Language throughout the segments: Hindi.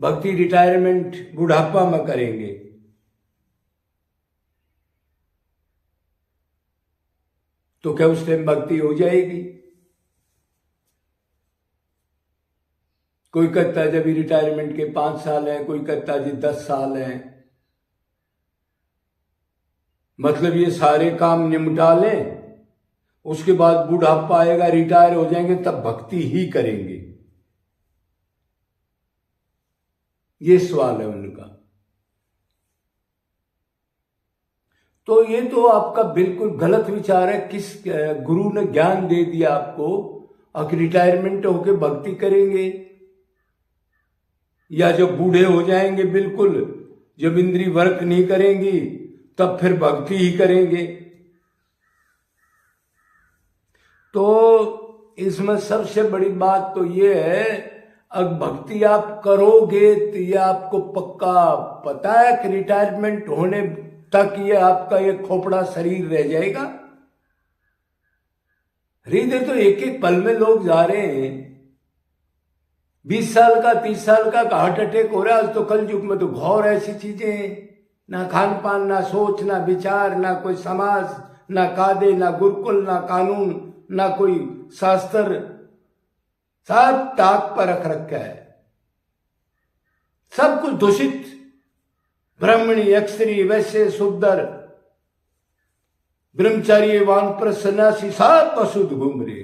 भक्ति रिटायरमेंट बुढ़ापा में करेंगे, तो क्या उस टाइम भक्ति हो जाएगी? कोई कहता है जब रिटायरमेंट के 5 साल है, कोई कहता है जी 10 साल है। मतलब ये सारे काम निपटा लें, उसके बाद बुढ़ापा आएगा, रिटायर हो जाएंगे, तब भक्ति ही करेंगे। ये सवाल है उनका। तो ये तो आपका बिल्कुल गलत विचार है। किस गुरु ने ज्ञान दे दिया आपको अब रिटायरमेंट होके भक्ति करेंगे, या जब बूढ़े हो जाएंगे बिल्कुल, जब इंद्री वर्क नहीं करेंगी, तब फिर भक्ति ही करेंगे? तो इसमें सबसे बड़ी बात तो ये है, अब भक्ति आप करोगे तो ये आपको पक्का पता है कि रिटायरमेंट होने तक ये आपका ये खोपड़ा शरीर रह जाएगा। हृदय तो एक एक पल में लोग जा रहे हैं। 20 साल का 30 साल का हार्ट अटैक हो रहा है। आज तो कल युग में तो घोर ऐसी चीजें हैं, ना खान पान, ना सोच, ना विचार, ना कोई समाज, ना कायदे, ना गुरुकुल, ना कानून, ना कोई शास्त्र, सब ताक पर रख रखा है। सब कुछ दूषित, ब्राह्मणी, अक्षरी, वैश्य, शूद्र, ब्रह्मचारी, वानप्रस्थ, सन्यासी, सब अशुद्ध घूम रहे।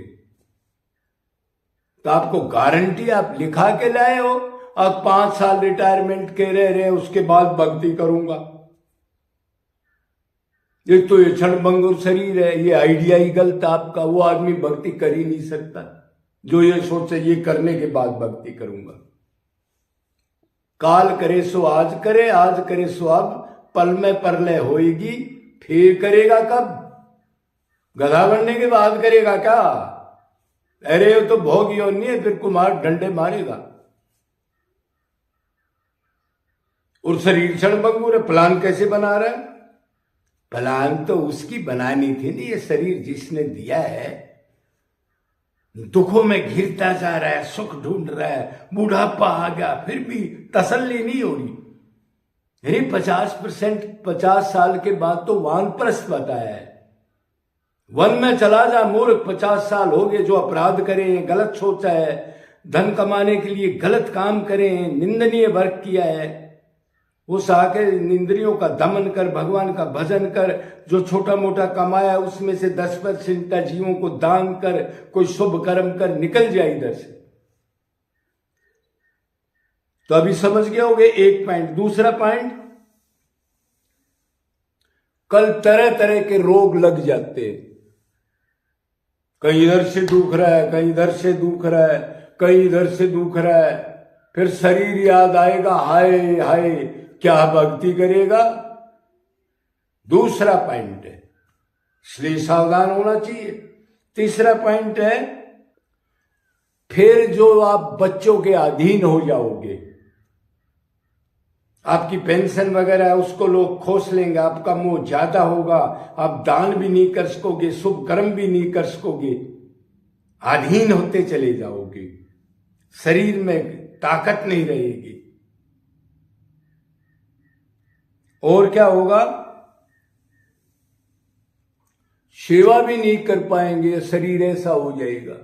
तो आपको गारंटी आप लिखा के लाए हो, अब 5 साल रिटायरमेंट के रह रहे, उसके बाद भक्ति करूंगा। एक तो ये क्षणभंगुर शरीर है, ये आइडिया ही गलत आपका। वो आदमी भक्ति कर ही नहीं सकता जो ये सोचे ये करने के बाद भक्ति करूंगा। काल करे सो आज करे, आज करे सो अब, पल में परलय होएगी, फिर करेगा कब? गधा बनने के बाद करेगा क्या? अरे वो तो भोग योनि है, फिर कुमार डंडे मारेगा। और शरीर क्षणभंगुर है। प्लान कैसे बना रहा है? प्लान तो उसकी बनानी थी नहीं, ये शरीर जिसने दिया है दुखों में घिरता जा रहा है, सुख ढूंढ रहा है, बुढ़ापा आ गया, फिर भी तसल्ली नहीं हो रही। अरे 50% 50 साल के बाद तो वानप्रस्थ बताया है। वन में चला जा मूर्ख, 50 साल हो गए, जो अपराध करें, गलत सोचा है, धन कमाने के लिए गलत काम करें, निंदनीय वर्क किया है, उस आके इंद्रियों का दमन कर, भगवान का भजन कर, जो छोटा मोटा कमाया उसमें से 10% जीवों को दान कर, कोई शुभ कर्म कर, निकल जाए इधर से। तो अभी समझ गए होगे एक पॉइंट। दूसरा पॉइंट, कल तरह तरह के रोग लग जाते। कहीं इधर से दुख रहा है, कहीं इधर से दुख रहा है, कहीं इधर से दुख रहा है, फिर शरीर याद आएगा, हाय हाय क्या भक्ति करेगा? दूसरा पॉइंट है, इसलिए सावधान होना चाहिए। तीसरा पॉइंट है, फिर जो आप बच्चों के अधीन हो जाओगे, आपकी पेंशन वगैरह है उसको लोग खोस लेंगे, आपका मोह ज्यादा होगा, आप दान भी नहीं कर सकोगे, शुभ कर्म भी नहीं कर सकोगे, अधीन होते चले जाओगे, शरीर में ताकत नहीं रहेगी। और क्या होगा? सेवा भी नहीं कर पाएंगे, शरीर ऐसा हो जाएगा।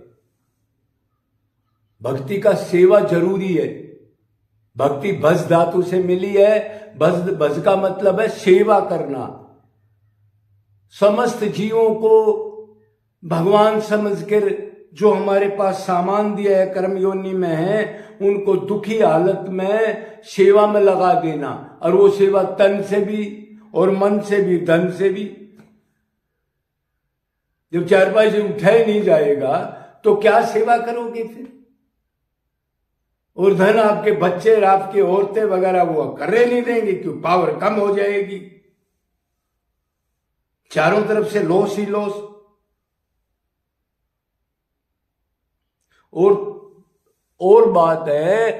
भक्ति का सेवा जरूरी है। भक्ति भज धातु से मिली है। भज का मतलब है सेवा करना। समस्त जीवों को भगवान समझकर जो हमारे पास सामान दिया है, कर्म योनि में है, उनको दुखी हालत में सेवा में लगा देना। और वो सेवा तन से भी और मन से भी, धन से भी। जब चारपाई से उठा ही नहीं जाएगा तो क्या सेवा करोगे फिर? और धन आपके बच्चे और आपकी औरतें वगैरह वो करने नहीं देंगे, क्यों? पावर कम हो जाएगी, चारों तरफ से लॉस ही लॉस। और बात है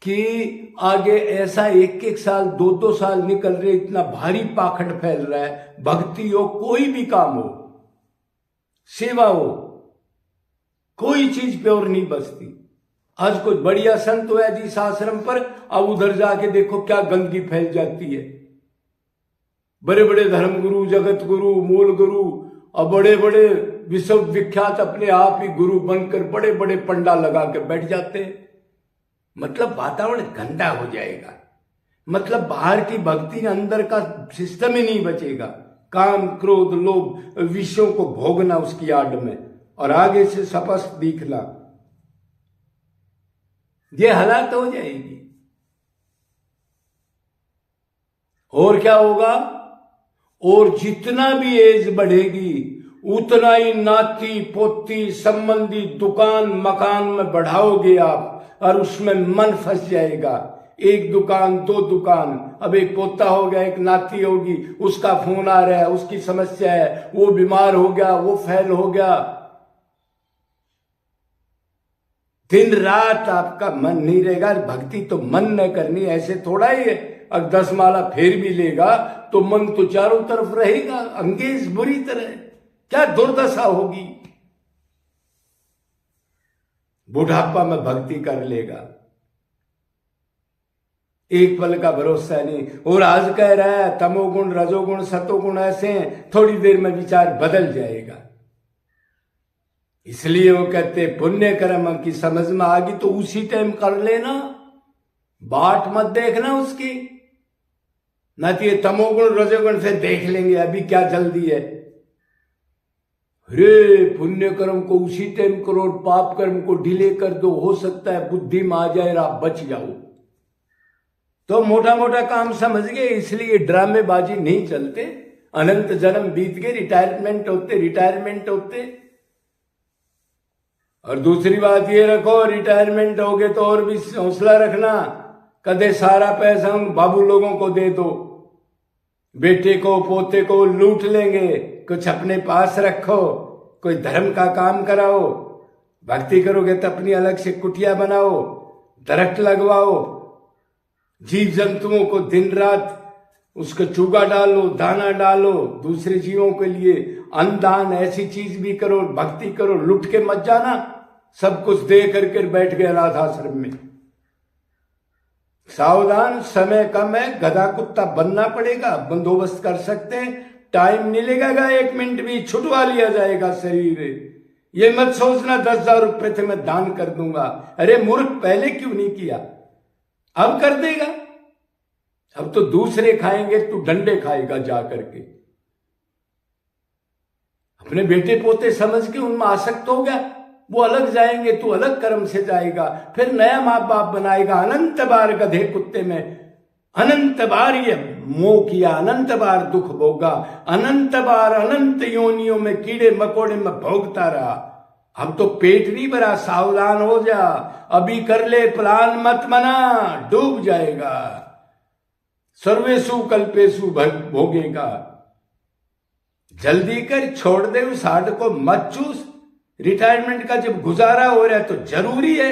कि आगे ऐसा 1-1 साल 2-2 साल निकल रहे, इतना भारी पाखंड फैल रहा है। भक्ति हो, कोई भी काम हो, सेवा हो, कोई चीज प्योर नहीं बचती। आज कोई बढ़िया संत हुआ जिस आश्रम पर, अब उधर जाके देखो क्या गंदगी फैल जाती है। बड़े बड़े धर्म गुरु, जगत गुरु, मूल गुरु और बड़े बड़े विश्व विख्यात अपने आप ही गुरु बनकर बड़े बड़े पंडा लगा के बैठ जाते हैं। मतलब वातावरण गंदा हो जाएगा, मतलब बाहर की भक्ति, अंदर का सिस्टम ही नहीं बचेगा। काम, क्रोध, लोभ, विषयों को भोगना उसकी आड़ में और आगे से स्पष्ट दिखना, ये हालात हो जाएगी। और क्या होगा? और जितना भी एज बढ़ेगी उतना ही नाती पोती संबंधी दुकान मकान में बढ़ाओगे आप और उसमें मन फंस जाएगा। एक दुकान, दो दुकान, अब एक पोता हो गया, एक नाती होगी, उसका फोन आ रहा है, उसकी समस्या है, वो बीमार हो गया, वो फेल हो गया। दिन रात आपका मन नहीं रहेगा। भक्ति तो मन न करनी, ऐसे थोड़ा ही है। अगर 10 माला फेर भी लेगा तो मन तो चारों तरफ रहेगा, अंगेज बुरी तरह। क्या दुर्दशा होगी। बुढ़ापा में भक्ति कर लेगा, एक पल का भरोसा नहीं। और आज कह रहा है तमोगुण, रजोगुण, सतोगुण ऐसे हैं, थोड़ी देर में विचार बदल जाएगा। इसलिए वो कहते पुण्य कर्म की समझ में आ गई तो उसी टाइम कर लेना, बाट मत देखना उसकी। ना तो ये तमोगुण रजोगुण फिर देख लेंगे, अभी क्या जल्दी है। रे पुण्य कर्म को उसी टाइम करो और पाप कर्म को डिले कर दो, हो सकता है बुद्धि में आ जाए, आप बच जाओ। तो मोटा मोटा काम समझ गए, इसलिए ड्रामेबाजी नहीं चलते। अनंत जन्म बीत गए, रिटायरमेंट होते। और दूसरी बात ये रखो, रिटायरमेंट हो गए तो और भी हौसला रखना, कदे सारा पैसा उन बाबू लोगों को दे दो, बेटे को पोते को लूट लेंगे। कुछ अपने पास रखो, कोई धर्म का काम कराओ। भक्ति करोगे तो अपनी अलग से कुटिया बनाओ, दरख्त लगवाओ, जीव जंतुओं को दिन रात उसको चूगा डालो, दाना डालो, दूसरे जीवों के लिए अन्नदान, ऐसी चीज भी करो, भक्ति करो। लुट के मत जाना, सब कुछ दे करके बैठ गए अनाथ आश्रम में। सावधान, समय कम है, गधा कुत्ता बनना पड़ेगा। बंदोबस्त कर सकते हैं, टाइम नहीं लगेगा, 1 मिनट भी छुटवा लिया जाएगा शरीर। ये मत सोचना 10,000 रुपए थे मैं दान कर दूंगा। अरे मूर्ख, पहले क्यों नहीं किया, अब कर देगा। अब तो दूसरे खाएंगे, तू डंडे खाएगा जा करके। अपने बेटे पोते समझ के उनमें आसक्त हो गया, वो अलग जाएंगे, तू अलग कर्म से जाएगा, फिर नया माँ बाप बनाएगा। अनंत बार गधे कुत्ते में अनंत बार ये मोह किया, अनंत बार दुख भोगा, अनंत बार अनंत योनियों में कीड़े मकोड़े में भोगता रहा। अब तो पेट नहीं भरा, सावधान हो जा, अभी कर ले प्लान, मत बना, डूब जाएगा। सर्वेशु कल्पेशु भोगेगा। जल्दी कर, छोड़ दे उस हाड को, मत चूस। रिटायरमेंट का जब गुजारा हो रहा है तो जरूरी है।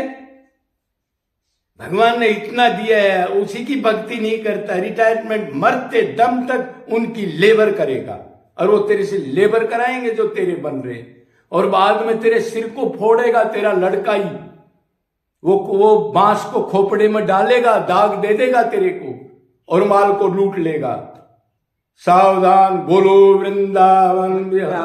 भगवान ने इतना दिया है, उसी की भक्ति नहीं करता, रिटायरमेंट मरते दम तक उनकी लेबर करेगा। और वो तेरे से लेबर कराएंगे जो तेरे बन रहे, और बाद में तेरे सिर को फोड़ेगा तेरा लड़का ही। वो बांस को खोपड़े में डालेगा, दाग दे देगा तेरे को और माल को लूट लेगा। सावधान, बोलो वृंदावन।